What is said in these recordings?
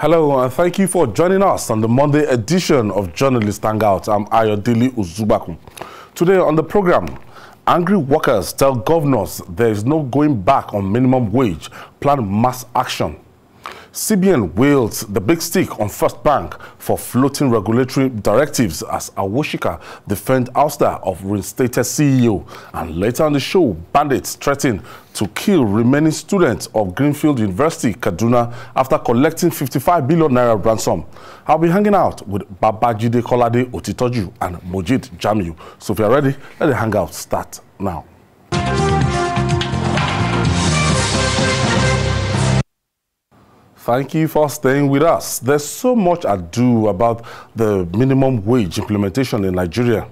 Hello, and thank you for joining us on the Monday edition of Journalist Hangout. I'm Ayodele Uzubaku. Today on the program, angry workers tell governors there is no going back on minimum wage, plan mass action. CBN wields the big stick on First Bank for floating regulatory directives as Awoshika defend ouster of reinstated CEO. And later on the show, bandits threaten to kill remaining students of Greenfield University, Kaduna, after collecting 55 billion naira ransom. I'll be hanging out with Babajide Kolade Otitoju and Mojid Jamiu. So if you're ready, let the hangout start now. Thank you for staying with us. There's so much ado about the minimum wage implementation in Nigeria.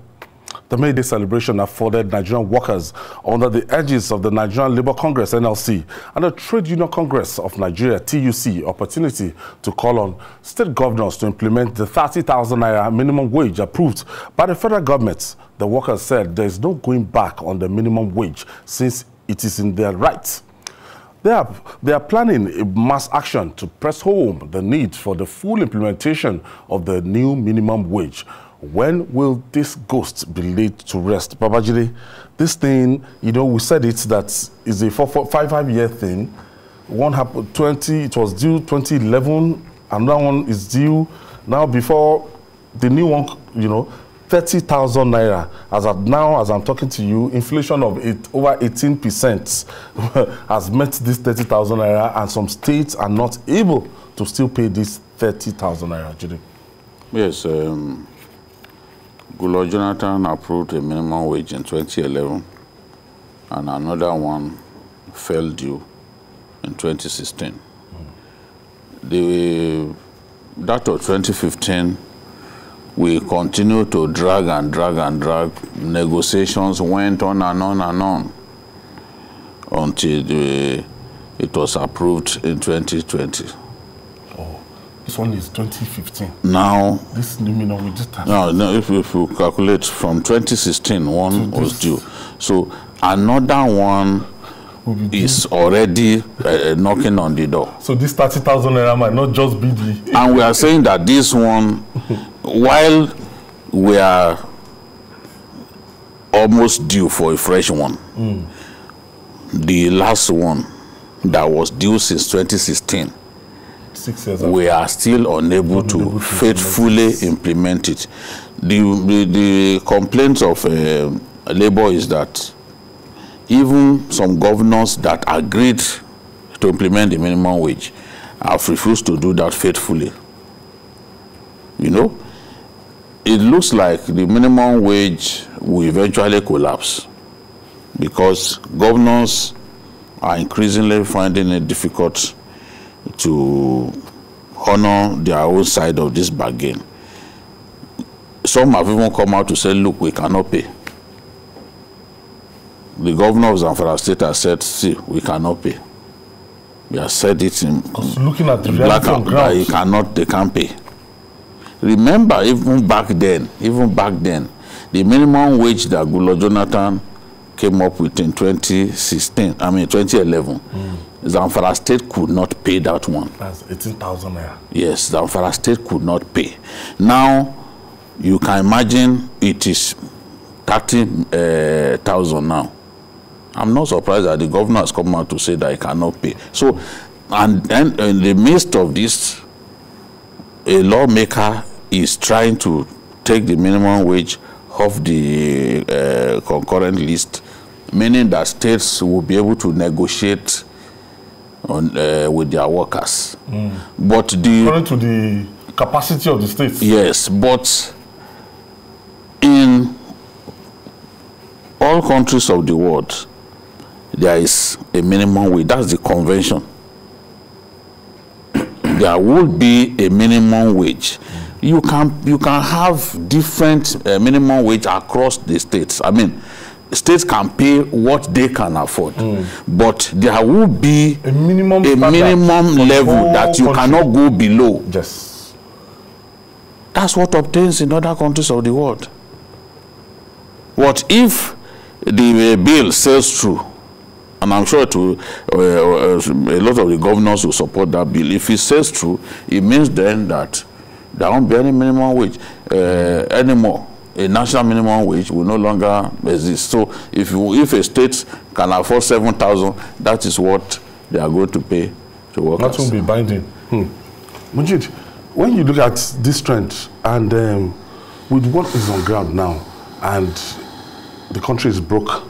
The May Day celebration afforded Nigerian workers under the edges of the Nigerian Labour Congress, NLC, and the Trade Union Congress of Nigeria, TUC, opportunity to call on state governors to implement the 30,000 naira minimum wage approved by the federal government. The workers said there is no going back on the minimum wage since it is in their rights. They are planning a mass action to press home the need for the full implementation of the new minimum wage. When will this ghost be laid to rest? Babajide, this thing, you know, we said it that is a 5-year thing. One happened it was due 2011, another one is due now before the new one, you know, 30,000 naira. As I'm talking to you, inflation of over 18% has met this 30,000 naira, and some states are not able to still pay this 30,000 naira. Judy. Yes, Goodluck Jonathan approved a minimum wage in 2011, and another one fell due in 2016. That of 2015. We continue to drag and drag and drag. Negotiations went on and on and on until it was approved in 2020. Oh, this one is 2015. Now, this new minimum wage. No, if you calculate from 2016, one was due. So another one is already knocking on the door. So this 30,000 naira might not just be the... And we are saying that this one, while we are almost due for a fresh one, the last one that was due since 2016, 6 years we are still unable to faithfully implement it. The complaints of Labour is that even some governors that agreed to implement the minimum wage have refused to do that faithfully. You know, it looks like the minimum wage will eventually collapse because governors are increasingly finding it difficult to honor their own side of this bargain. Some have even come out to say, look, we cannot pay. The governor of Zamfara State has said, see, we cannot pay. He has said it in looking at the black and white, they can't pay. Remember, even back then, the minimum wage that Goodluck Jonathan came up with in 2011, Zamfara State could not pay that one. That's 18,000 naira. Yes, Zamfara State could not pay. Now, you can imagine it is 30,000 now. I'm not surprised that the governor has come out to say that he cannot pay. So, and then in the midst of this, a lawmaker is trying to take the minimum wage off the concurrent list, meaning that states will be able to negotiate on, with their workers. But according to the capacity of the states. Yes, but in all countries of the world, there is a minimum wage. That's the convention. There will be a minimum wage. You can have different minimum wage across the states. I mean, states can pay what they can afford, but there will be a minimum level that you cannot go below. Yes, that's what obtains in other countries of the world. What if the bill sails through and I'm sure a lot of the governors will support that bill. If it says true, it means then that there won't be any minimum wage anymore. A national minimum wage will no longer exist. So if a state can afford 7,000, that is what they are going to pay to workers. That won't be binding. Mujid, when you look at this trend and with what is on ground now, and the country is broke,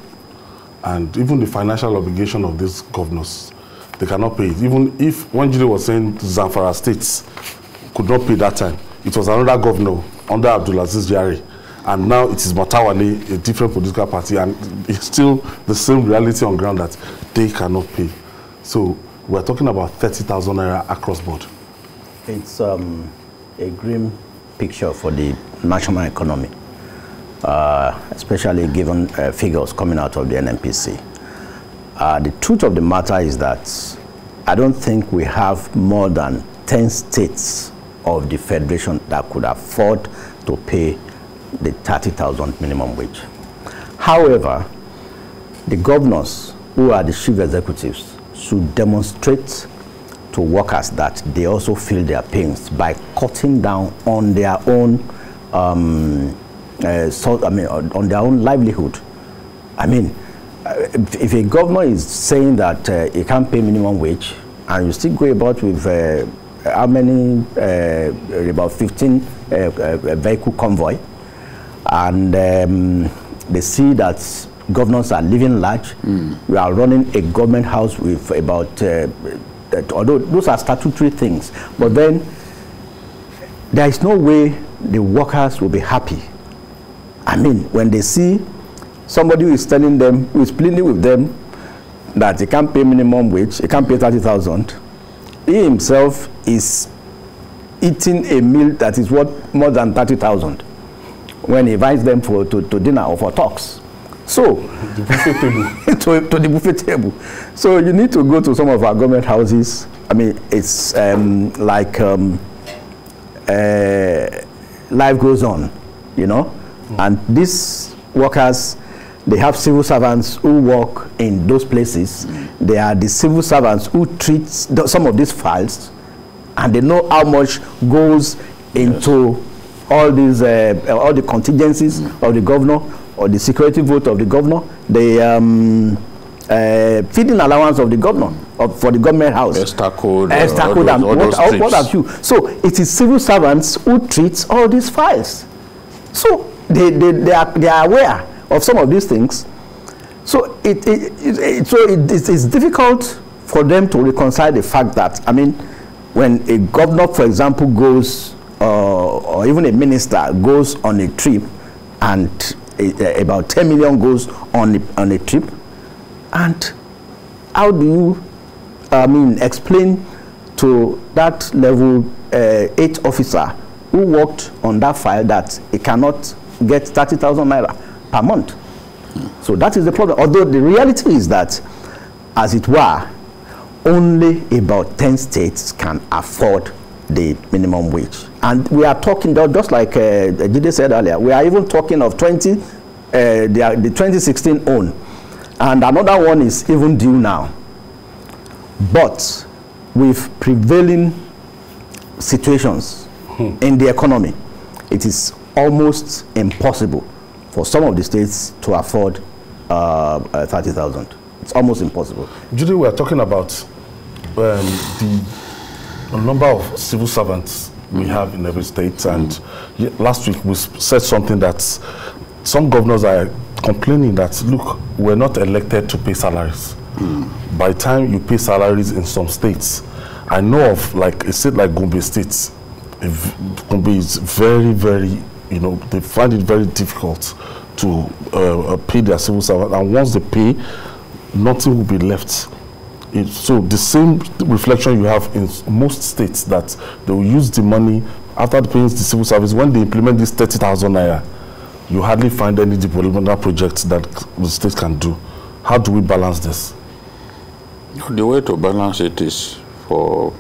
and even the financial obligation of these governors, they cannot pay it. Even if, when Jide was saying Zamfara states could not pay that time, it was another governor under Abdulaziz Jare, and now it is Matawale, a different political party, and it's still the same reality on ground that they cannot pay. So we're talking about 30,000 naira across board. It's a grim picture for the national economy, especially given figures coming out of the NNPC. The truth of the matter is that I don't think we have more than 10 states of the Federation that could afford to pay the 30,000 minimum wage. However, the governors, who are the chief executives, should demonstrate to workers that they also feel their pains by cutting down on their own on their own livelihood. I mean, if a governor is saying that he can't pay minimum wage, and you still go about with how many, about 15 vehicle convoy, and they see that governors are living large. We are running a government house with about, although those are statutory things, but then there is no way the workers will be happy. I mean, when they see somebody who is telling them, who is pleading with them that he can't pay minimum wage, he can't pay 30,000, he himself is eating a meal that is worth more than 30,000 when he invites them to dinner or for talks. So, the buffet table. to the buffet table. So you need to go to some of our government houses. I mean, it's like life goes on, you know. And these workers, they have civil servants who work in those places. They are the civil servants who treat some of these files, and they know how much goes into all these, all the contingencies of the governor, or the security vote of the governor, the feeding allowance of the governor, for the government house. Extra code, and what have you. So it is civil servants who treat all these files. So they are aware of some of these things. So it's difficult for them to reconcile the fact that, I mean, when a governor, for example, goes, or even a minister goes on a trip, and about 10 million goes on a trip, and how do you, explain to that level 8 officer who worked on that file that he cannot get 30,000 naira per month? So that is the problem. Although the reality is that, as it were, only about 10 states can afford the minimum wage. And we are talking, just like Jide said earlier, we are even talking of the 2016 own. And another one is even due now. But with prevailing situations in the economy, it is almost impossible for some of the states to afford 30,000. It's almost impossible. Judy, we are talking about the number of civil servants we have in every state, and last week we said something that some governors are complaining that, look, we're not elected to pay salaries. By the time you pay salaries in some states, I know of like a state like Gombe State. Gombe is very, very, you know, they find it very difficult to pay their civil servants, and once they pay, nothing will be left. So the same reflection you have in most states, that they will use the money after paying the civil service. When they implement this 30,000 naira, you hardly find any developmental projects that the state can do. How do we balance this? The way to balance it is for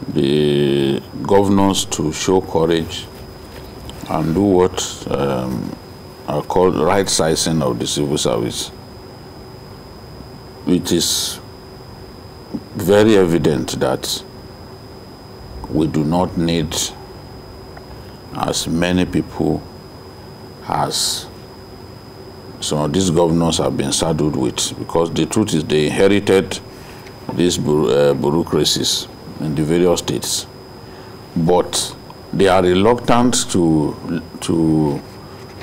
the governors to show courage and do what are called right sizing of the civil service. it is very evident that we do not need as many people as some of these governors have been saddled with, because the truth is they inherited these bureaucracies in the various states, but they are reluctant to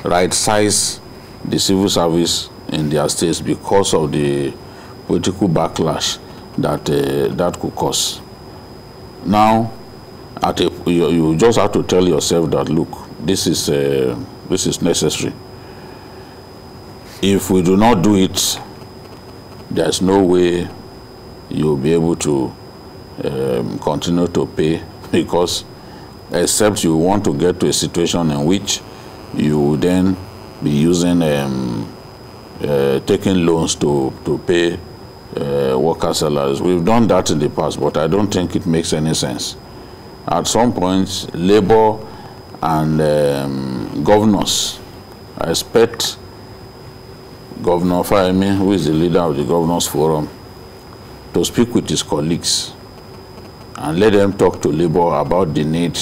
right-size the civil service in their states because of the political backlash that that could cause. Now, you just have to tell yourself that, look, this is necessary. If we do not do it, there's no way you'll be able to continue to pay, because except you want to get to a situation in which you will then be using taking loans to pay worker salaries. We've done that in the past, but I don't think it makes any sense. At some point, Labour and governors, I expect Governor Fahimi, who is the leader of the Governors Forum, to speak with his colleagues and let them talk to Labour about the need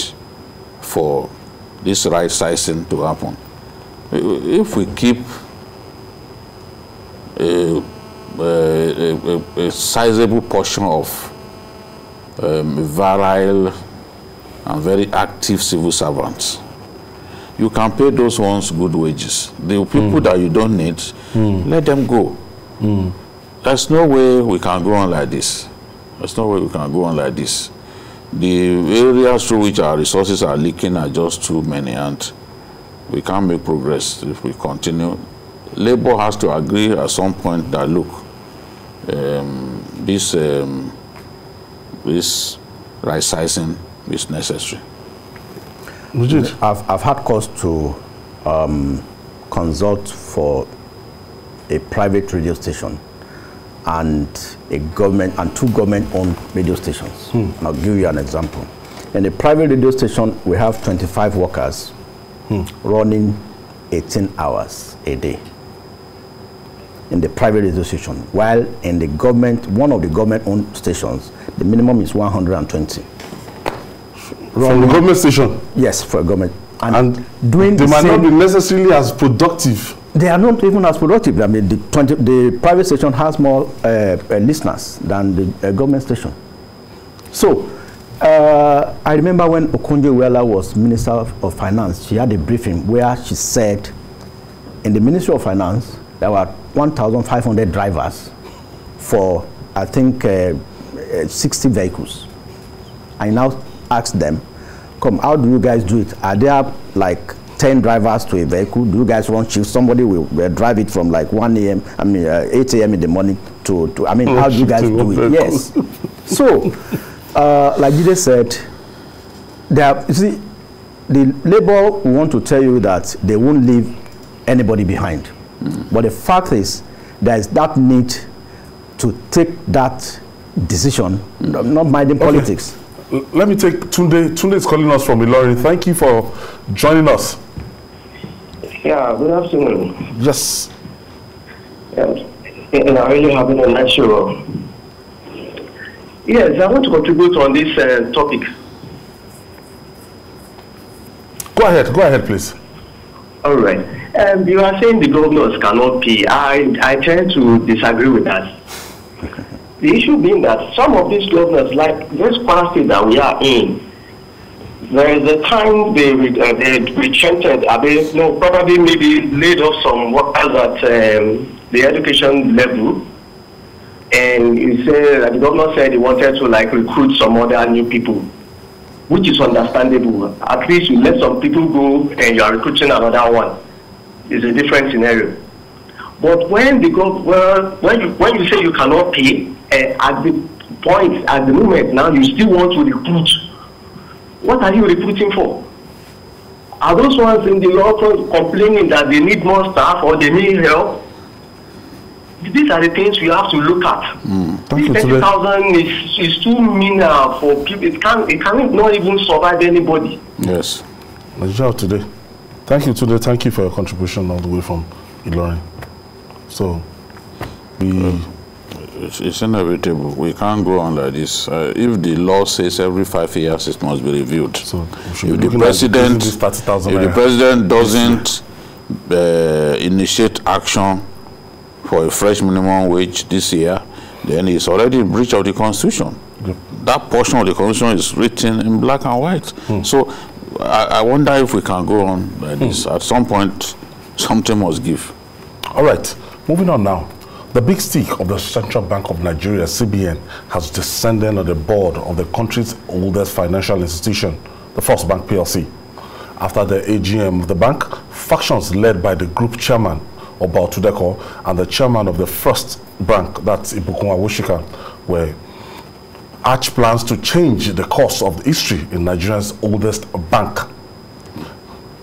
for this right sizing to happen. If we keep a sizable portion of virile and very active civil servants, you can pay those ones good wages. The people that you don't need, let them go. There's no way we can go on like this. There's no way we can go on like this. The areas through which our resources are leaking are just too many, and we can't make progress if we continue. Labour has to agree at some point that, look, this right sizing is necessary. I've had cause to consult for a private radio station and a government and two government-owned radio stations. And I'll give you an example. In the private radio station, we have 25 workers running 18 hours a day in the private radio station, while in the government, one of the government-owned stations, the minimum is 120. From the government station? Yes, for a government. And doing they might not be necessarily as productive. They are not even as productive. I mean, the private station has more listeners than the government station. So, I remember when Okonjo-Iweala was Minister of Finance, she had a briefing where she said, in the Ministry of Finance, there were 1,500 drivers for, I think, 60 vehicles. I now asked them, come, how do you guys do it? Are there like 10 drivers to a vehicle? Do you guys run shifts? Somebody will drive it from like 1 a.m., 8 a.m. in the morning to I mean, how do you guys do it? Yes. So, like Jide said, you see, the Labour want to tell you that they won't leave anybody behind. But the fact is, there is that need to take that decision, not minding politics. Let me take Tunde. Tunde is calling us from Ilorin. Thank you for joining us. Yeah, good afternoon. Yes. And I really having a nice show. Yes, I want to contribute on this topic. Go ahead, please. All right. You are saying the governors cannot pay. I tend to disagree with that. The issue being that some of these governors, like this Kwara state that we are in, there is a time they retreated, probably maybe laid off some workers at the education level. And he said that the governor said he wanted to like recruit some other new people, which is understandable. At least you let some people go and you are recruiting another one. It's a different scenario. But when they go, when you say you cannot pay, at the moment now you still want to recruit. What are you recruiting for? Are those ones in the law complaining that they need more staff or they need help? These are the things we have to look at. 30,000 is too mean for people. It cannot even survive anybody. Yes. Nigeria Today. Thank you, Today. Thank you for your contribution all the way from Ilorin. So, It's inevitable. We can't go on like this. If the law says every 5 years it must be reviewed, so if the president doesn't initiate action for a fresh minimum wage this year, then it's already in breach of the Constitution. Yep. That portion of the Constitution is written in black and white. So I wonder if we can go on like this. At some point, something must give. All right, moving on now. The big stick of the Central Bank of Nigeria, CBN, has descended on the board of the country's oldest financial institution, the First Bank PLC. After the AGM of the bank, factions led by the group chairman, Oba Otudeko, and the chairman of the First Bank, that's Ibukun Awosika, were hatched plans to change the course of history in Nigeria's oldest bank,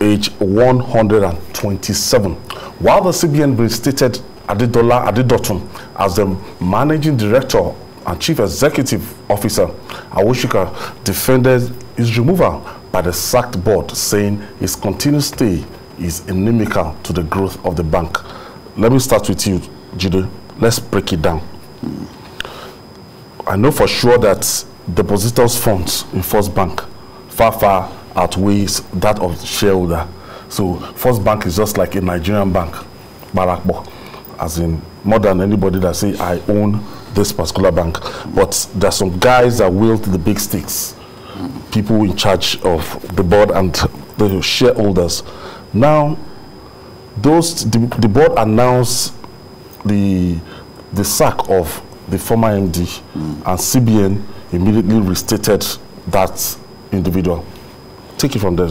age 127. While the CBN reinstated Adedola Adedotun as the managing director and chief executive officer, Awosika defended his removal by the sacked board, saying his continued stay is inimical to the growth of the bank. Let me start with you, Jide. Let's break it down. I know for sure that depositors' funds in First Bank far outweighs that of the shareholder. So First Bank is just like a Nigerian bank, Barakbo, as in more than anybody that say I own this particular bank. But there's some guys that wield the big sticks, people in charge of the board and the shareholders. Now, the board announced the sack of the former MD, and CBN immediately restated that individual. Take it from there.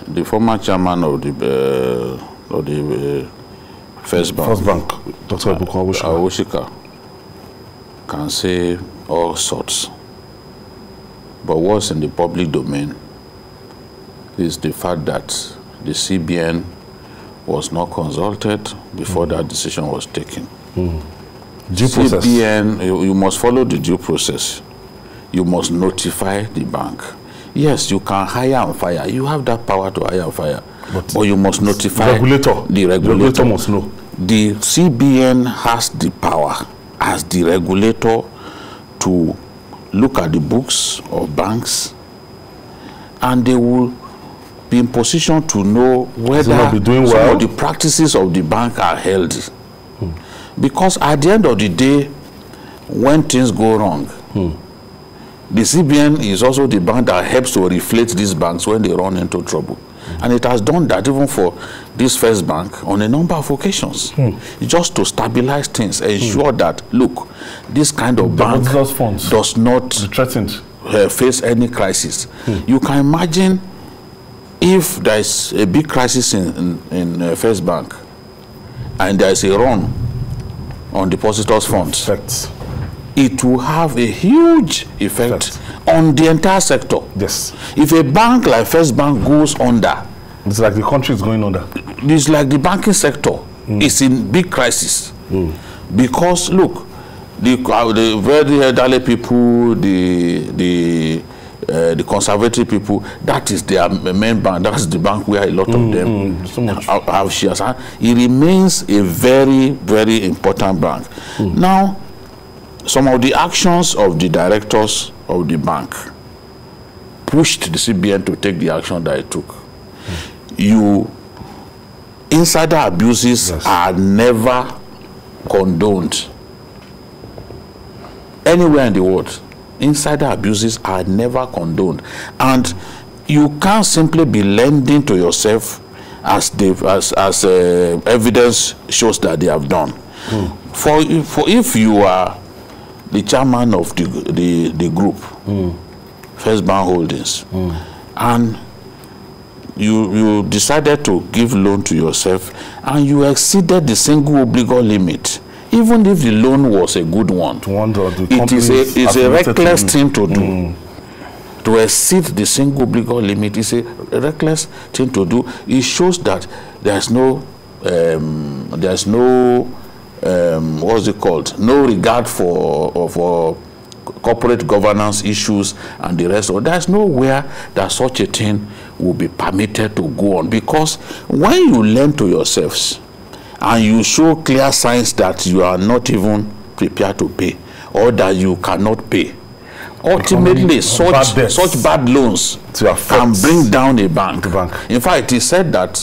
The former chairman of the First Bank, Dr. Awosika, can say all sorts. But what's in the public domain is the fact that the CBN was not consulted before that decision was taken. Due process. CBN, you must follow the due process. You must notify the bank. Yes, you can hire and fire. You have that power to hire and fire. But you must notify the regulator. The regulator must know. The CBN has the power as the regulator to look at the books of banks, and they will be in position to know whether some of the practices of the bank are healthy. Because at the end of the day, when things go wrong, the CBN is also the bank that helps to reflate these banks when they run into trouble. And it has done that even for this First Bank on a number of occasions, just to stabilize things, ensure that, look, this kind of bank does not face any crisis. You can imagine if there is a big crisis in First Bank and there is a run on depositors' funds, it will have a huge effect on the entire sector. Yes. If a bank like First Bank goes under, it's like the country is going under. It's like the banking sector is in big crisis. Because look, the very elderly people, the conservative people, that is their main bank. That's the bank where a lot of them have shares. It remains a very, very important bank. Now, some of the actions of the directors of the bank pushed the CBN to take the action that it took. Insider abuses are never condoned anywhere in the world. Insider abuses are never condoned, and you can't simply be lending to yourself as evidence shows that they have done. For if you are the chairman of the group, First Bank Holdings, and you decided to give loan to yourself and you exceeded the single obligor limit, even if the loan was a good one, it is a reckless thing to do. To exceed the single obligor limit is a reckless thing to do. It shows that there's no what's it called? No regard for corporate governance issues and the rest. So there's nowhere that such a thing will be permitted to go on, because when you lend to yourselves and you show clear signs that you are not even prepared to pay, or that you cannot pay, ultimately such bad loans can bring down a bank. In fact, it is said that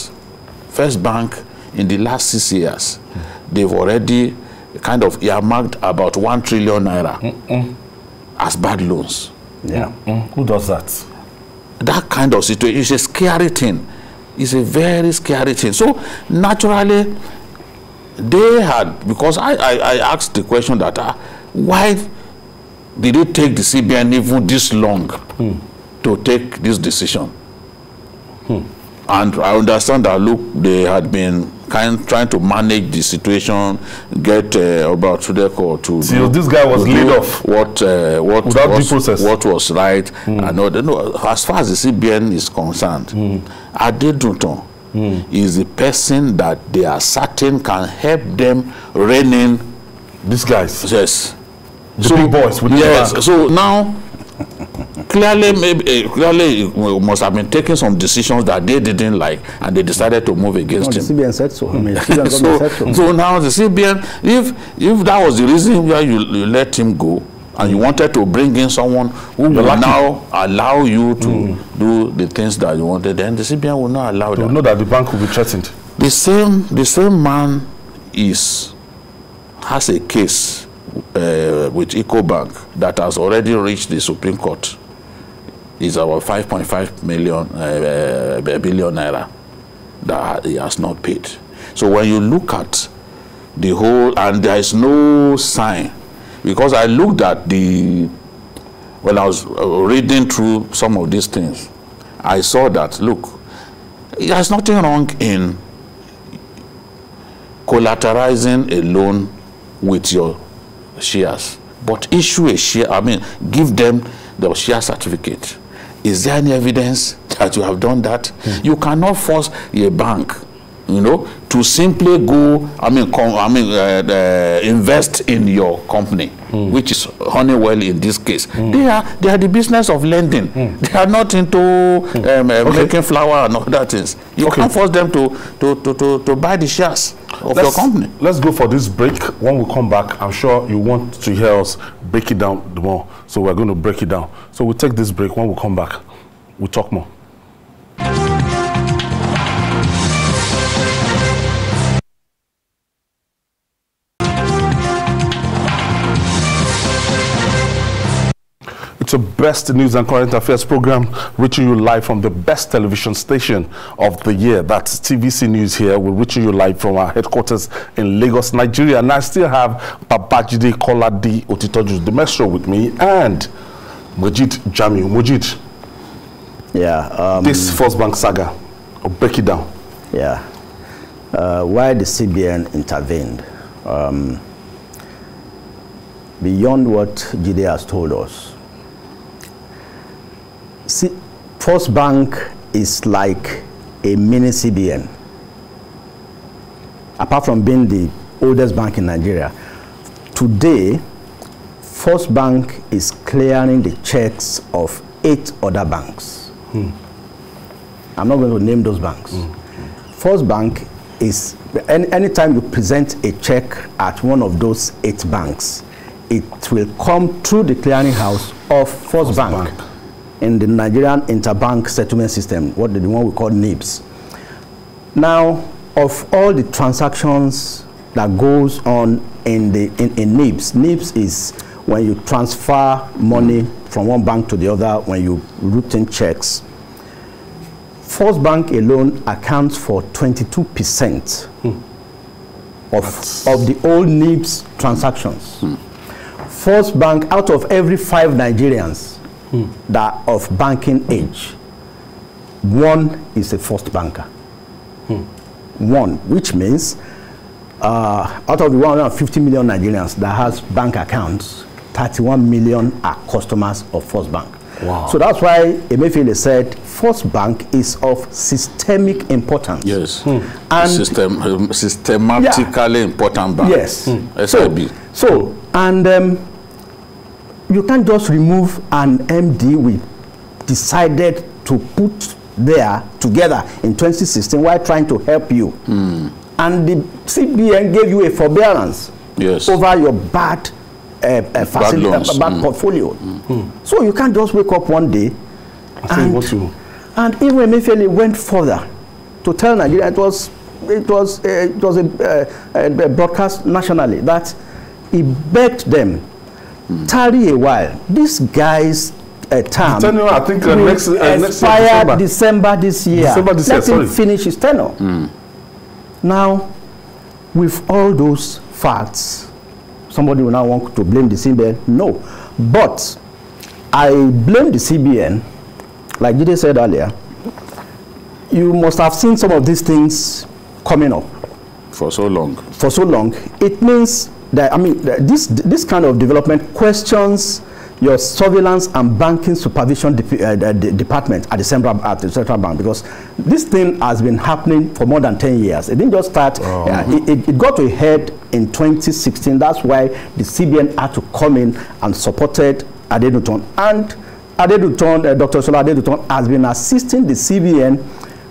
First Bank in the last 6 years, they've already kind of earmarked about 1 trillion naira as bad loans. Yeah. Who does that? That kind of situation is a scary thing. It's a very scary thing. So naturally, they had, because I asked the question that why did it take the CBN even this long to take this decision? And I understand that, look, they had been trying to manage the situation, get about to so this guy was laid off. What was right, and all. No, as far as the CBN is concerned, Adeduton is the person that they are certain can help them rein in these guys. Yes, the big boys. Yes. So now, clearly we must have been taking some decisions that they didn't like, and they decided to move against him. The CBN said so. I mean, CBN so now the CBN, if that was the reason why you let him go, and you wanted to bring in someone who will now allow you to do the things that you wanted, then the CBN will not allow that. You know that the bank will be threatened. The same man has a case with EcoBank that has already reached the Supreme Court. It's about 5.5 billion naira that he has not paid. So when you look at the whole, and there is no sign, because I looked at when I was reading through some of these things, I saw that, look, there's nothing wrong in collateralizing a loan with your shares, but issue a share, give them the share certificate. Is there any evidence that you have done that? You cannot force a bank, to simply go, invest in your company, which is Honeywell in this case. They are the business of lending. They are not into making flour and other things. You can't force them to buy the shares of your company. Let's go for this break. When we come back, I'm sure you want to hear us break it down more. So we're going to break it down. So we'll take this break. When we come back, we'll talk more. It's the best news and current affairs program, reaching you live from the best television station of the year. That's TVC News here. We're reaching you live from our headquarters in Lagos, Nigeria. And I still have Babajide Kolade Otitoju, the maestro, with me, and Mojid Jamiu. Mojid. Yeah. This First Bank saga, I'll break it down. Yeah. Why the CBN intervened, beyond what Jide has told us, First Bank is like a mini CBN. Apart from being the oldest bank in Nigeria, today, First Bank is clearing the checks of 8 other banks. I'm not going to name those banks. First Bank is, anytime you present a check at one of those 8 banks, it will come through the clearinghouse of First Bank. In the Nigerian Interbank Settlement System, the one we call NIBS. Now, of all the transactions that goes on in NIBS, NIBS is when you transfer money from one bank to the other, when you routine checks. First Bank alone accounts for 22% of the old NIBS transactions. First Bank, out of every 5 Nigerians that are of banking age, 1 is a first banker. 1, which means out of the 150 million Nigerians that has bank accounts, 31 million are customers of First Bank. Wow. So that's why Emefiele said First Bank is of systemic importance. Yes. And systematically important bank. Yes. So you can't just remove an MD we decided to put there together in 2016 while trying to help you and the CBN gave you a forbearance over your bad portfolio. So you can't just wake up one day and even Emefiele went further to tell Nigeria, it was a broadcast nationally, that he begged them, tarry a while. This guy's term I think next expired December this year. Let him finish his tenure. Now, with all those facts, somebody will now want to blame the CBN. No. But I blame the CBN, like Jide said earlier. You must have seen some of these things coming up. For so long. For so long. It means that, I mean, this kind of development questions your surveillance and banking supervision department at the central bank, because this thing has been happening for more than 10 years. It didn't just start, it got to a head in 2016. That's why the CBN had to come in and supported Adenuton. And Adenuton, Dr. Sola Adenuton has been assisting the CBN.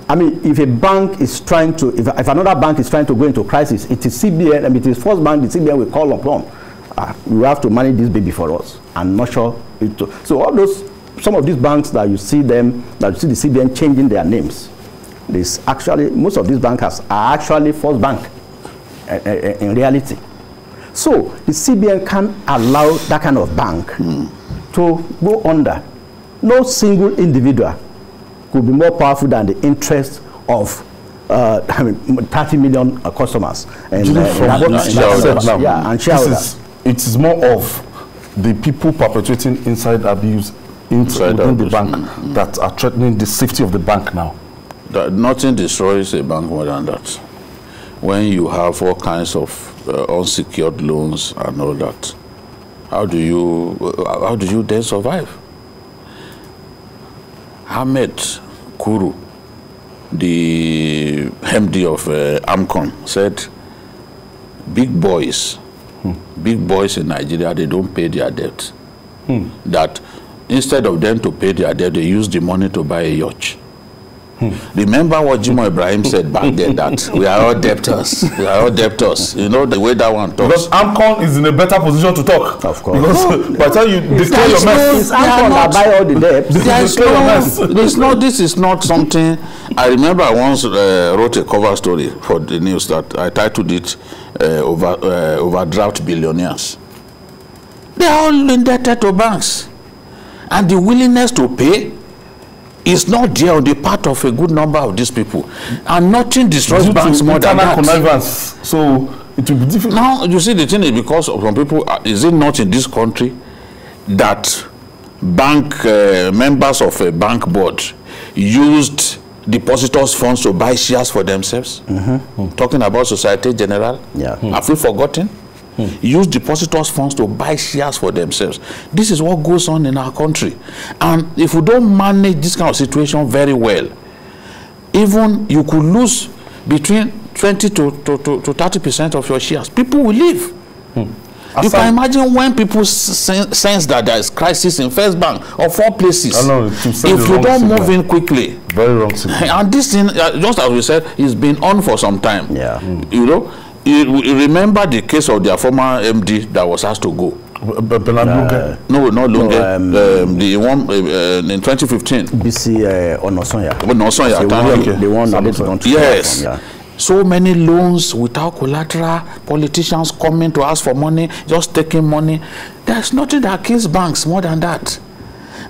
I mean, if a bank is trying to, if another bank is trying to go into crisis, it is CBN, I mean, it is First Bank, the CBN will call upon. We have to manage this baby for us and nurture it. So all those, some of these banks that you see them, that you see the CBN changing their names, this actually, most of these bankers are actually First Bank in reality. So the CBN can't allow that kind of bank to go under. No single individual could be more powerful than the interest of 30 million customers and shareholders. It is more of the people perpetrating inside abuse within the bank that are threatening the safety of the bank now. Nothing destroys a bank more than that. When you have all kinds of unsecured loans and all that, how do you then survive? Ahmed Kuru, the MD of AMCON, said big boys in Nigeria, they don't pay their debt. That instead of them to pay their debt, they use the money to buy a yacht. Remember what Jimo Ibrahim said back then, that we are all debtors. We are all debtors. You know the way that one talks. Because AMCON is in a better position to talk. Of course. Because by the time you declare your mess, it's AMCON that buy all the debts. This is not something. I remember I once wrote a cover story for the news that I titled it Overdraft Billionaires. They are all indebted to banks. And the willingness to pay is not there on the part of a good number of these people. And nothing destroys banks more than that. Connivance. So it will be difficult. Now, you see, the thing is, because of some people, is it not in this country that bank members of a bank board used depositors' funds to buy shares for themselves? Talking about Societe Generale. Yeah. Have we forgotten? Use depositors' funds to buy shares for themselves. This is what goes on in our country. And if we don't manage this kind of situation very well, even you could lose between 20 to 30% of your shares. People will leave. You can imagine when people sense that there is crisis in First Bank or 4 places. If you don't move in quickly. Very wrong signal. And this thing, just as we said, it's been on for some time. Yeah. You know, you remember the case of their former MD that was asked to go. No, not Lunge. The one in 2015. BC Onosonya. Onosonya. The one that they don't. Yes. So many loans without collateral, politicians coming to ask for money, just taking money. There's nothing that kills banks more than that.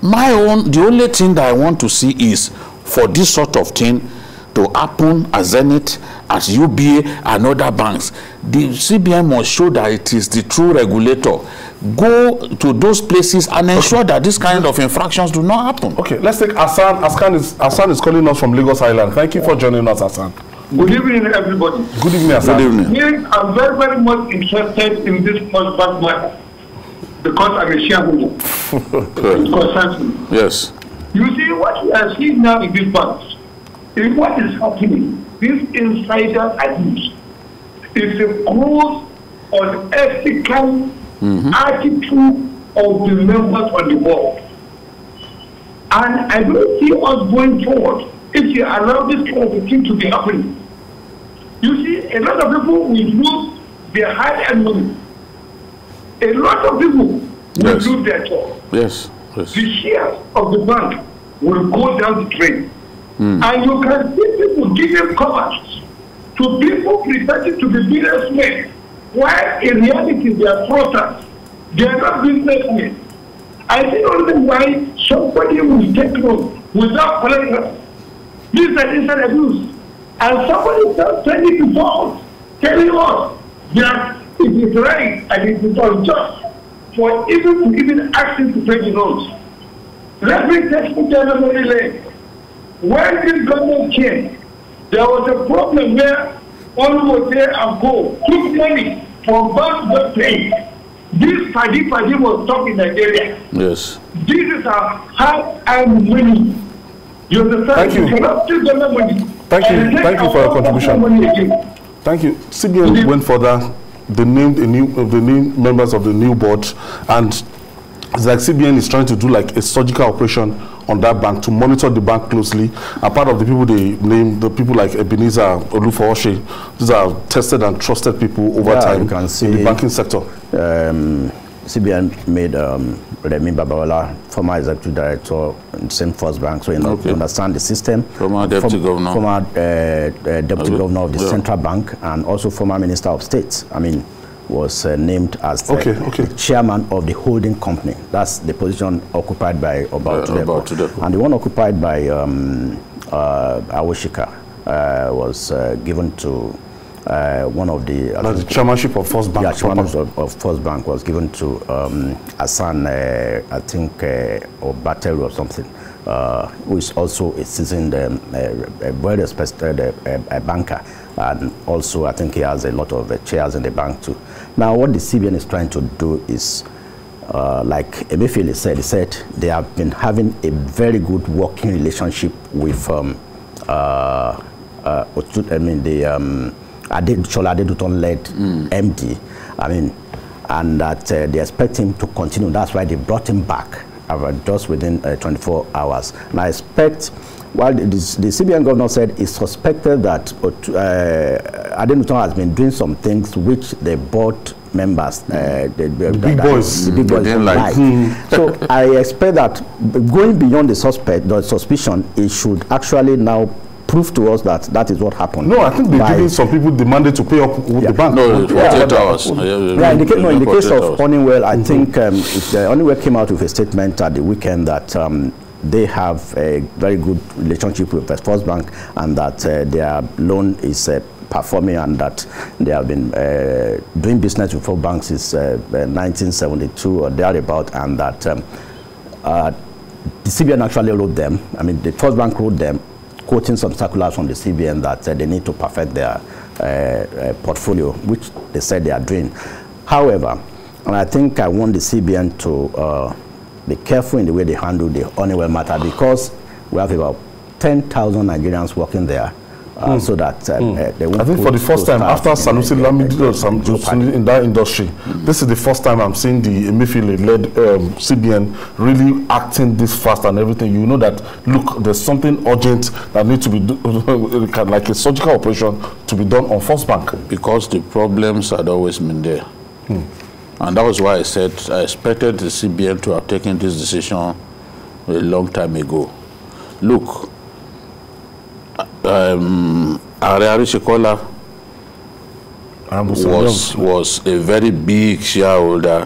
The only thing that I want to see is for this sort of thing to happen at Zenith, at UBA, and other banks. The CBN must show that it is the true regulator. Go to those places and ensure that this kind of infractions do not happen. Okay, let's take Hassan. Hassan is calling us from Lagos Island. Thank you for joining us, Hassan. Good evening, everybody. Good evening, Hassan. Good evening. Yes, I'm very, very much interested in this First Bank matter because I'm a shareholder. It concerns me. Yes. You see, what we are seeing now in these banks is what is happening. This insider abuse is a cause on ethical attitude of the members on the board. And I don't see us going forward if you allow this kind of thing to be happening. You see, a lot of people will lose their hard-earned money. A lot of people will lose their job. Yes. The shares of the bank will go down the drain. And you can see people giving covers to people pretending to be businessmen, while in reality they are fraudsters. They are not businessmen. I think only why somebody will take loan without collecting. This is inside abuse. And somebody is telling us that it is right and it is unjust for even ask him to pay the loans. Let me take you to another lane. When this government came, there was a problem where all was there and go took money from bank not paying. This Fadi was stopped in Nigeria. Yes. This is a hard-earned money. You understand? Thank you. You cannot take government money. Thank you for your contribution. Thank you. CBN went further. They named the new members of the new board, and it's like CBN is trying to do like a surgical operation on that bank to monitor the bank closely. And part of the people they named, the people like Ebenezer Olufooshe, these are tested and trusted people over time in the banking sector. CBN made Remi Babawala, former executive director in the same First Bank, so you know, understand the system. Former deputy governor. Former deputy governor of the central bank, and also former minister of state. I mean, was named as the chairman of the holding company. That's the position occupied by Obatudepo. And the one occupied by Awoshika was given to one of the... the chairmanship of First Bank. Yeah, chairmanship of First Bank was given to Hassan, I think, or Batel or something, who is also a seasoned, a very respected banker. And also, I think he has a lot of shares in the bank too. Now, what the CBN is trying to do is, like Emefiele said, he said they have been having a very good working relationship with the Chola Adeduton-led MD. I mean, and that they expect him to continue. That's why they brought him back just within 24 hours. And I expect, while the CBN governor said it's suspected that Adeduton has been doing some things which the board members, the big boys don't like. So I expect that going beyond the suspicion, it should actually now prove to us that that is what happened. No, I think they're giving some people demanded to pay up with the bank. No, 48 hours. In the case of Honeywell, I think Honeywell came out with a statement at the weekend that they have a very good relationship with the First Bank, and that their loan is performing, and that they have been doing business with 4 banks since 1972 or thereabout, and that the CBN actually wrote them. I mean, the First Bank wrote them, quoting some circulars from the CBN that they need to perfect their portfolio, which they said they are doing. However, and I think I want the CBN to be careful in the way they handle the Honeywell matter, because we have about 10,000 Nigerians working there. So that they won't. I think for the first time after Sanusi Lamido in that industry, this is the first time I'm seeing the Emefiele-led CBN really acting this fast and everything. You know that, look, there's something urgent that needs to be like a surgical operation to be done on First Bank. Because the problems had always been there. And that was why I said I expected the CBN to have taken this decision a long time ago. Look, Arishikola was a very big shareholder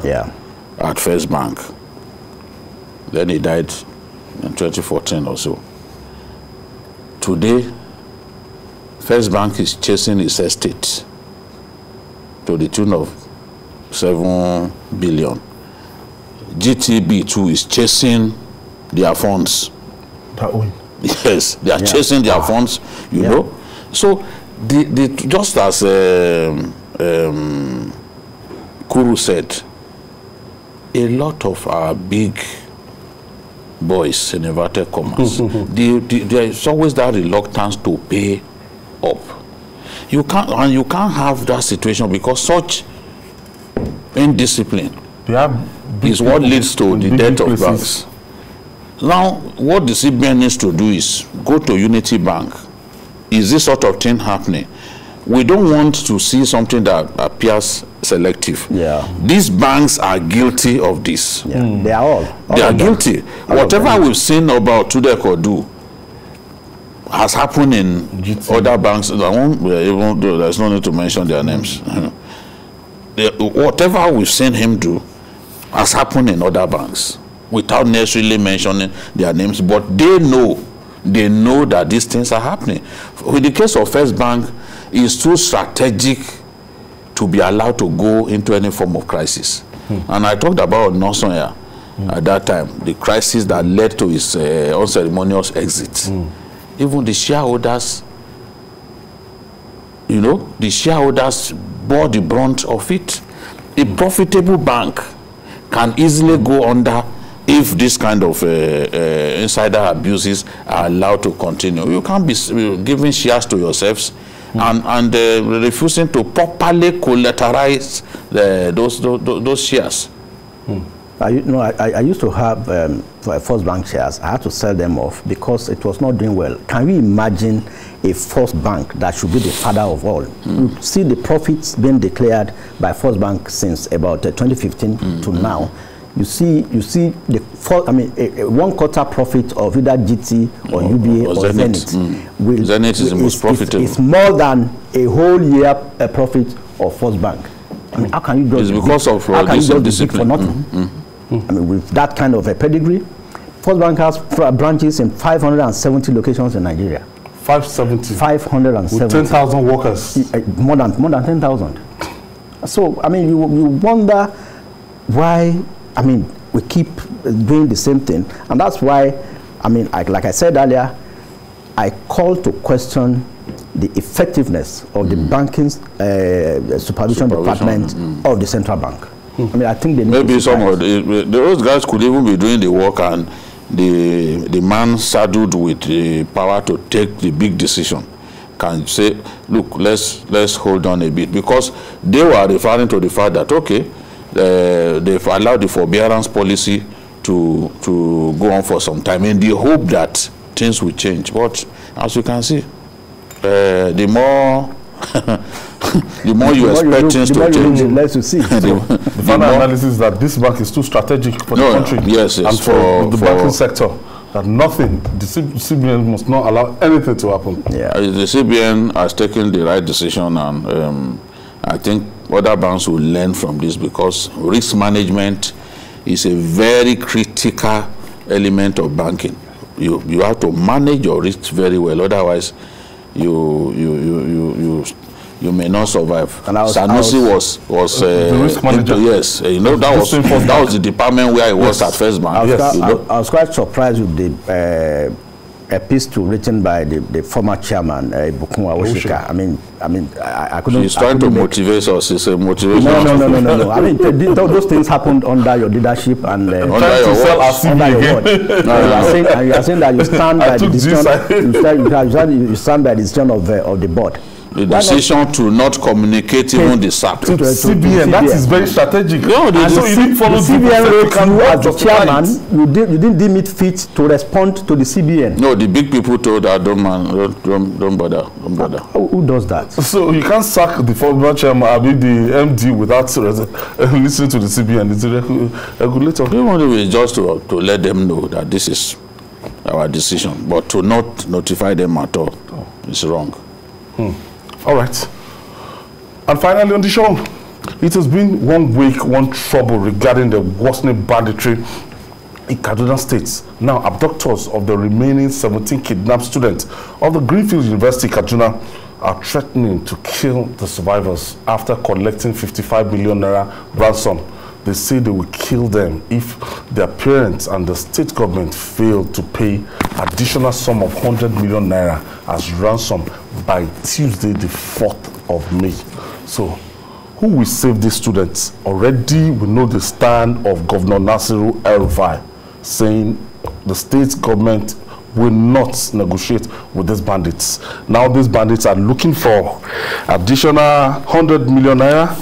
at First Bank. Then he died in 2014 or so. Today, First Bank is chasing its estate to the tune of 7 billion. GTB too is chasing their funds. Yes, they are chasing their funds, you know. So, just as Kuru said, a lot of our big boys, in inverted commas, there is always that reluctance to pay up. You can't have that situation, because such indiscipline is what leads to the death of banks. Now, what the CBN needs to do is go to Unity Bank. Is this sort of thing happening? we don't want to see something that appears selective. Yeah. These banks are guilty of this. Yeah. They are all They are guilty. Whatever we've seen about Tudeko do has happened in other banks. I won't, even though there's no need to mention their names. Whatever we've seen him do has happened in other banks without necessarily mentioning their names, but they know that these things are happening. With the case of First Bank, it's too strategic to be allowed to go into any form of crisis. And I talked about Nelson here at that time, the crisis that led to his unceremonious exit. Even the shareholders, the shareholders bore the brunt of it. A profitable bank can easily go under if this kind of insider abuses are allowed to continue. You can't be giving shares to yourselves and refusing to properly collateralize those shares. I used to have First Bank shares. I had to sell them off because it was not doing well. Can we imagine a First Bank that should be the father of all? You see the profits being declared by First Bank since about 2015 to now. You see the one quarter profit of either GT or UBA or Zenith. Zenith is the most profitable. It's more than a whole year profit of First Bank. I mean, how can you just? It's because of discipline. For nothing? I mean, with that kind of a pedigree, First Bank has branches in 570 locations in Nigeria. 570. 570. With 10,000 workers. More than 10,000. So I mean, you wonder why. I mean, we keep doing the same thing, and that's why. I mean, like I said earlier, I call to question the effectiveness of the banking supervision department of the central bank. I mean, I think they need maybe some of those guys could even be doing the work, and the man saddled with the power to take the big decision can say, look, let's hold on a bit, because they were referring to the fact that they've allowed the forbearance policy to go on for some time in the hope that things will change. But as you can see, the more you expect things to change, the less you see. The final analysis is that this bank is too strategic for the country and for the banking sector. That nothing, the CBN must not allow anything to happen. Yeah. The CBN has taken the right decision, and I think other banks will learn from this, because risk management is a very critical element of banking. You have to manage your risks very well, otherwise you may not survive. And Sanusi was the risk manager. Yes, that was the department where I was at First Bank. I was quite surprised with the epistle written by the former chairman, Bukunwa Oshika. I mean, I couldn't. He's trying to motivate us. It's a motivation. No. I mean, those things happened under your leadership and under your word. You are saying that you stand by the decision. You stand by the decision of the board. The decision to not communicate even the SAP. To CBN, that is very strategic. No, so you didn't follow the CBN wrote you as the chairman. You didn't deem it fit to respond to the CBN. No, the big people told her, don't bother. Who does that? So you can't sack the former chairman, I mean the MD, without listening to the CBN. It's a regulator. We want to just to let them know that this is our decision, but to not notify them at all is wrong. All right. And finally on the show, it has been 1 week, one trouble regarding the worsening banditry in Kaduna State. Now, abductors of the remaining 17 kidnapped students of the Greenfield University, Kaduna, are threatening to kill the survivors after collecting 55 million naira ransom. They say they will kill them if their parents and the state government fail to pay additional sum of 100 million naira as ransom by Tuesday, the 4th of May. So, who will save these students? Already, we know the stand of Governor Nasiru El-Rufai, saying the state government will not negotiate with these bandits. Now, these bandits are looking for additional 100 million naira.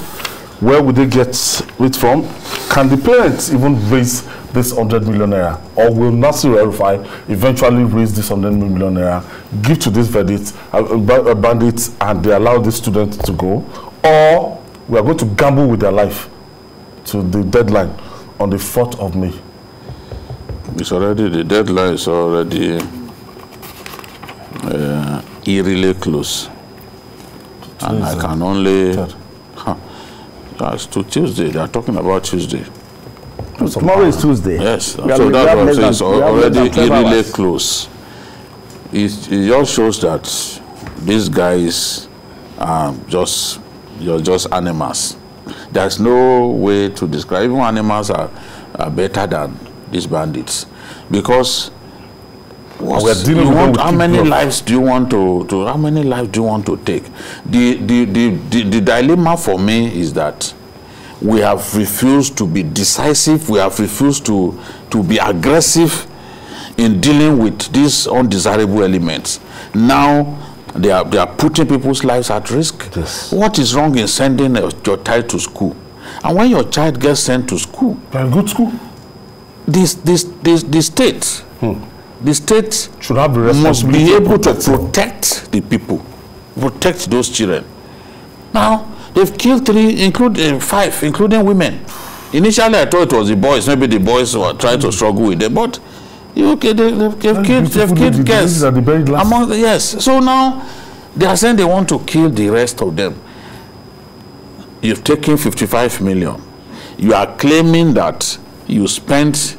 Where would they get it from? Can the parents even raise this 100 million naira? Or will Nasir El-Rufai eventually raise this 100 million naira, give to these bandits, and they allow these students to go? Or we are going to gamble with their life to the deadline on the 4th of May? It's already, the deadline is already eerily close. And I can only... That's to Tuesday. They are talking about Tuesday. Tomorrow is Tuesday. Yes. So that's what I'm saying. It's already eerily close. It just shows that these guys are just animals. There's no way to describe. Even animals are better than these bandits, because how many lives do you want to take? The dilemma for me is that we have refused to be decisive. We have refused to be aggressive in dealing with these undesirable elements. Now they are putting people's lives at risk. Yes. What is wrong in sending your child to school? And when your child gets sent to school, a good school, the state. The state should have the must be able to protect the people, protect those children. Now, they've killed 3, including 5, including women. Initially, I thought it was the boys. Maybe the boys were trying to struggle with them. But they've killed girls. Yes. So now, they are saying they want to kill the rest of them. You've taken 55 million. You are claiming that you spent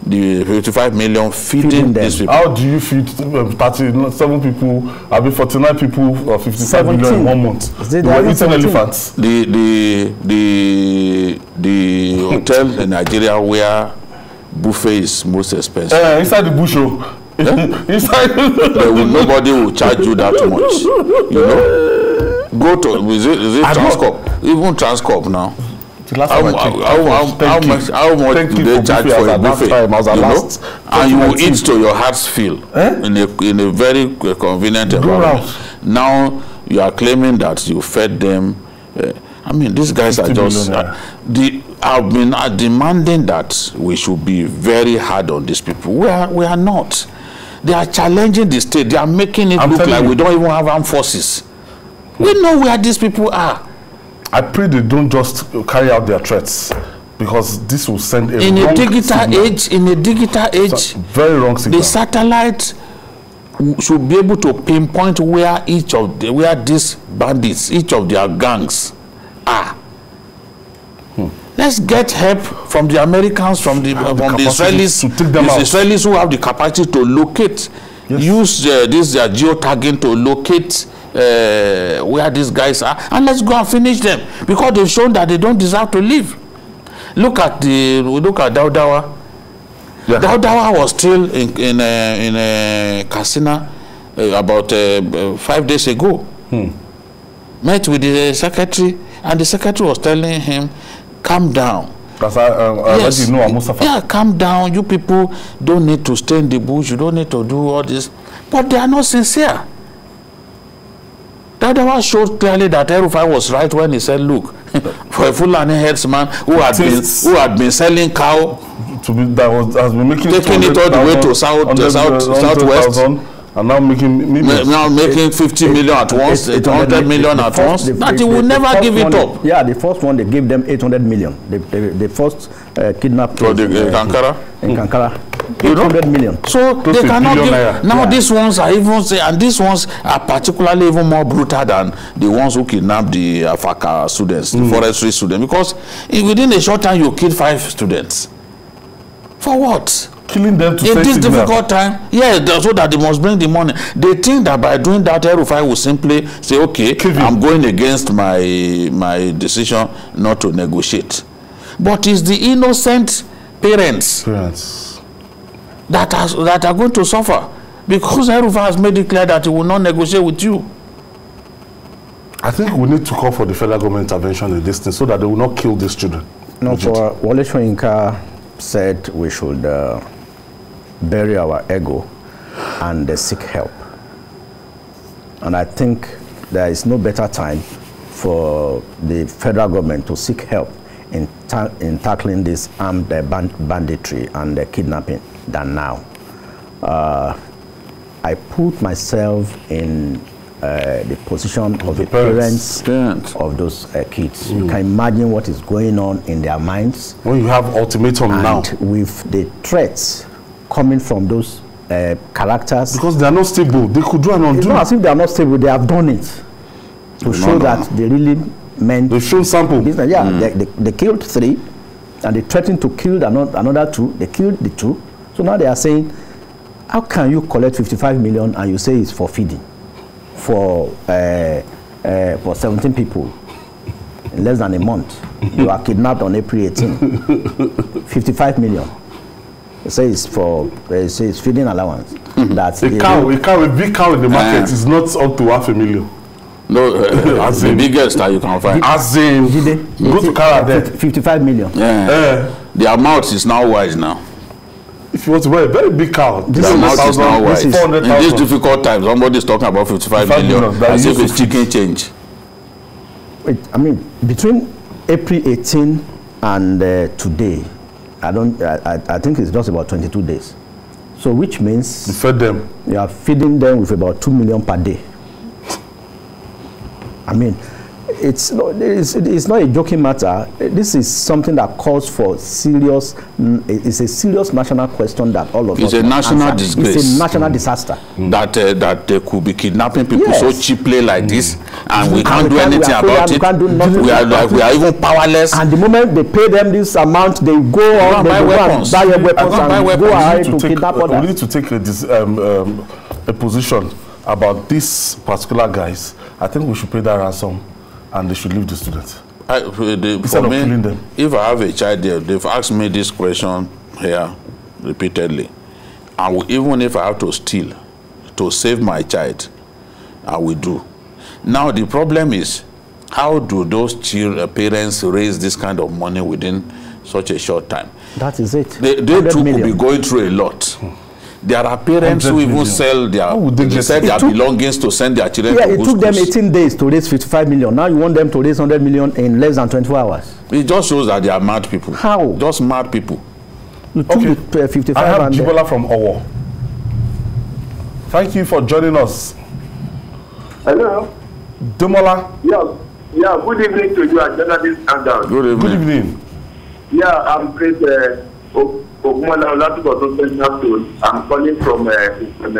the 55 million feeding these people. How do you feed 37 people, 49 people, or 55 million in 1 month? They were eating elephants. The hotel in Nigeria where buffet is most expensive. Inside the bush. Inside. Nobody will charge you that much. You know? Go to, is it Transcorp? Even Transcorp now. How much do they charge for a buffet? And you will eat to your heart's feel in a very convenient environment. Now you are claiming that you fed them. I mean, these guys are just... I've been demanding that we should be very hard on these people. We are not. They are challenging the state. They are making it look like we don't even have armed forces. We know where these people are. I pray they don't just carry out their threats, because this will send a in wrong a digital signal. age. In a digital age, very wrong signal. The satellite should be able to pinpoint where these bandits, each of their gangs, are. Let's get help from the Americans, from the Israelis, to take them the out. Israelis who have the capacity to locate. Yes. Use this geotagging to locate where these guys are, and let's go and finish them, because they've shown that they don't deserve to live. Look at Daudawa. Yeah. Daudawa was still in Katsina about 5 days ago. Met with the secretary, and the secretary was telling him, calm down. That's yes. Mustafa. Yeah, calm down. You people don't need to stay in the bush. You don't need to do all this. But they are not sincere. Daudawa showed clearly that El-Rufai was right when he said, look, for a Fulani herdsman who had been selling cow, has been making taking it all the way to southwest, and now making 50 million at once, 800 million at once, that he will never give it up. Yeah, the first one, they gave them 800 million. The first kidnapped in Kankara. 800 million. So they cannot give. Now these ones are and these ones are particularly even more brutal than the ones who kidnapped the Afaka students, the forestry students, because within a short time you killed 5 students. For what? Killing them to in this difficult time, so that they must bring the money. They think that by doing that, El-Rufai will simply say, okay, I'm going against my decision not to negotiate. But it's the innocent parents that are going to suffer, because El-Rufai has made it clear that he will not negotiate with you. I think we need to call for the federal government intervention in this thing, so that they will not kill these children. No, for Wole Soyinka said we should bury our ego and seek help. And I think there is no better time for the federal government to seek help in in tackling this armed banditry and kidnapping than now. I put myself in the position of the parents of those kids. You can imagine what is going on in their minds. When you have ultimatum now. With the threats coming from those characters. Because they are not stable. They could do and undo. It's not as if they are not stable. They have done it to show that they really meant. They've shown sample. Business. Yeah, they killed 3, and they threatened to kill another 2. They killed the 2. So now they are saying, how can you collect 55 million and you say it's for feeding for 17 people in less than a month? You are kidnapped on April 18. 55 million. They say it's for it's feeding allowance. That's a big cow in the market is not up to 500,000. No, as the biggest that you can find. As in, go to Kara there. 55 million. Yeah. Their mouth is now wise now. If you want to buy a very big cow, their mouth is now wise. In these difficult times, somebody is talking about 55 million as if it's chicken change. Wait, I mean, between April 18 and today, I think it's just about 22 days. So which means you fed them. You are feeding them with about 2 million per day. I mean, it's not a joking matter. This is something that calls for serious. It's a serious national question that all of us. It's a national disgrace. It's a national disaster. That they could be kidnapping people so cheaply like this, and we can't do anything about it. We are even powerless. And the moment they pay them this amount, they go on buy weapons and go ahead to kidnap others. We need to take a position about these particular guys. I think we should pay that ransom. And they should leave the students. For me, if I have a child there, they've asked me this question here repeatedly. And even if I have to steal to save my child, I will do. Now, the problem is, how do those parents raise this kind of money within such a short time? That is it. They too will be going through a lot. There are parents who even sell their belongings to send their children to school. Yeah, it took them 18 days to raise 55 million. Now you want them to raise 100 million in less than 24 hours. It just shows that they are mad people. How? Just mad people. You took the 55 I have Jibola from Owo. Thank you for joining us. Hello. Demola. Yeah. Good evening to you and journalist Hangout. Good evening. Yeah, I'm Chris. I'm calling from a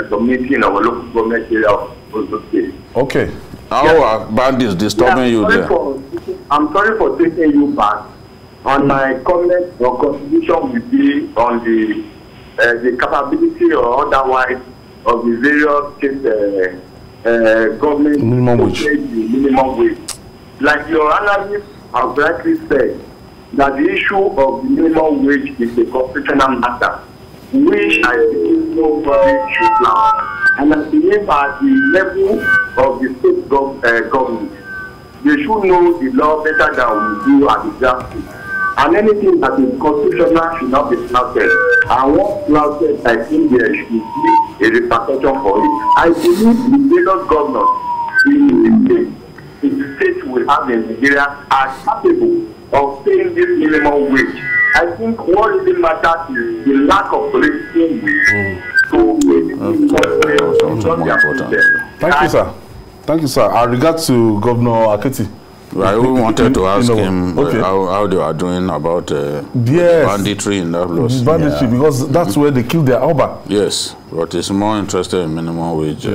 community in our local government area of Ozo State. Okay. How are bandits disturbing you there? I'm sorry for taking you back. And my comment or contribution will be on the capability or otherwise of the various state government minimum wage. Like your analyst has rightly said, that the issue of the minimum wage is a constitutional matter, which I believe nobody should plan. And I believe at the level of the state government, they should know the law better than we do at the grassroots. And anything that is constitutional should not be flouted. And once flouted, I think there should be a repercussion for it. I believe the various governors in the state we have in Nigeria are capable of paying this minimum wage. I think what really matters is the lack of political will Thank you, sir. Thank you, sir. I regard to Governor Aketi. I wanted to ask him how they are doing about banditry in that place. Banditry, because that's where they kill their Alba. Yes, but it's more interested in minimum wage.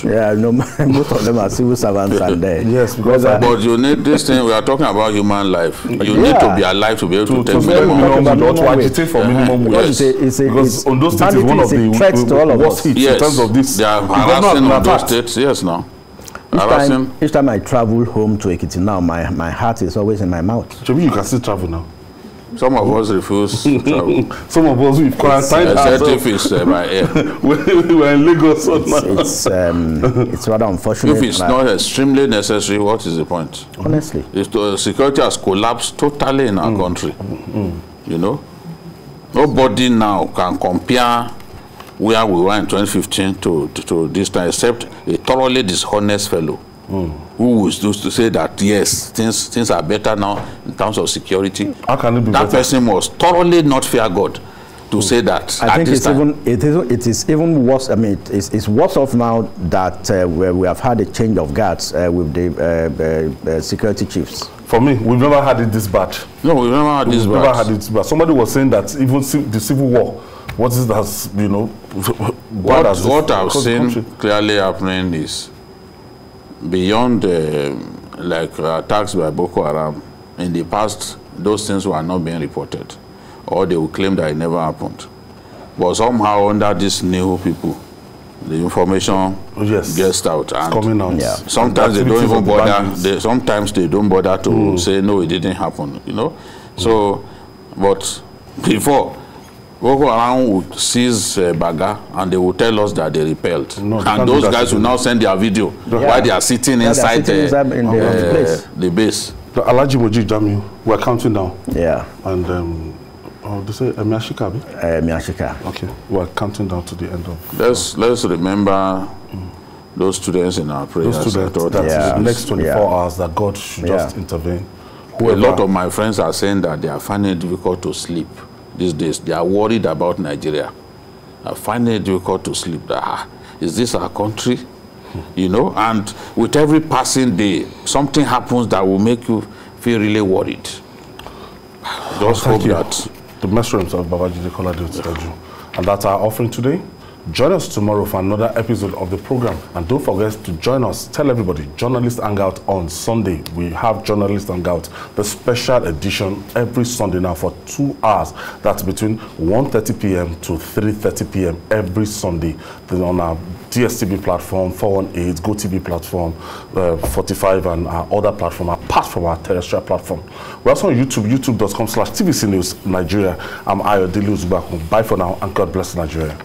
Yeah, no, most of them are civil servants and yes, because but you need this thing. We are talking about human life. You need to be alive to be able to take minimum wage or to agitate for minimum wage. Because Ondo State is one of the worst hits in terms of this. They are harassing Ondo State. Yes, now. Each time I travel home to Ekiti now, my heart is always in my mouth. Maybe you can still travel now. Some of us refuse to travel. Some of us we've quarantined ourselves. If it's by air. We were in Lagos. It's rather unfortunate. If it's not extremely necessary, what is the point? Honestly. Security has collapsed totally in our country. You know? Nobody now can compare where we were in 2015 to this time, except a thoroughly dishonest fellow who was supposed to say that, yes, things are better now in terms of security. How can it be that better? person was thoroughly not fear God to say that. I think it is even worse. I mean, it's worse off now that where we have had a change of guards with the security chiefs. For me, we've never had it this bad. No, we've never had this bad. Never had it this bad. Somebody was saying that even the civil war, what is that, you know, what I've seen clearly happening is beyond attacks by Boko Haram. In the past, those things were not being reported, or they will claim that it never happened. But somehow under these new people, the information gets out, and coming out. Yeah. Sometimes they don't even bother. Sometimes they don't bother to say no, it didn't happen. You know, so but before, Boko Haram would seize Baga and they would tell us that they repelled. No, and those guys will now send their video while they are sitting inside the base. Alhaji Moji Jamiu, we're counting down. Yeah. And they say Miyashika? Miyashika. Okay, we're counting down to the end of. Let's remember those students in our prayers. Those students, that the next 24 hours that God should just intervene. A lot of my friends are saying that they are finding it difficult to sleep these days. They are worried about Nigeria. I find it difficult to sleep. Is this our country? You know, and with every passing day, something happens that will make you feel really worried. Just hope that the message of Babajide Kolade, and that's our offering today. Join us tomorrow for another episode of the program. And don't forget to join us. Tell everybody, Journalist Hangout on Sunday. We have Journalist Hangout, the special edition every Sunday now for 2 hours. That's between 1:30 p.m. to 3:30 p.m. every Sunday. Then on our DSTV platform, 418, GoTV platform, 45, and our other platform, apart from our terrestrial platform. We're also on YouTube, youtube.com/TVC News Nigeria. I'm Ayodele Uzubaku. Bye for now, and God bless Nigeria.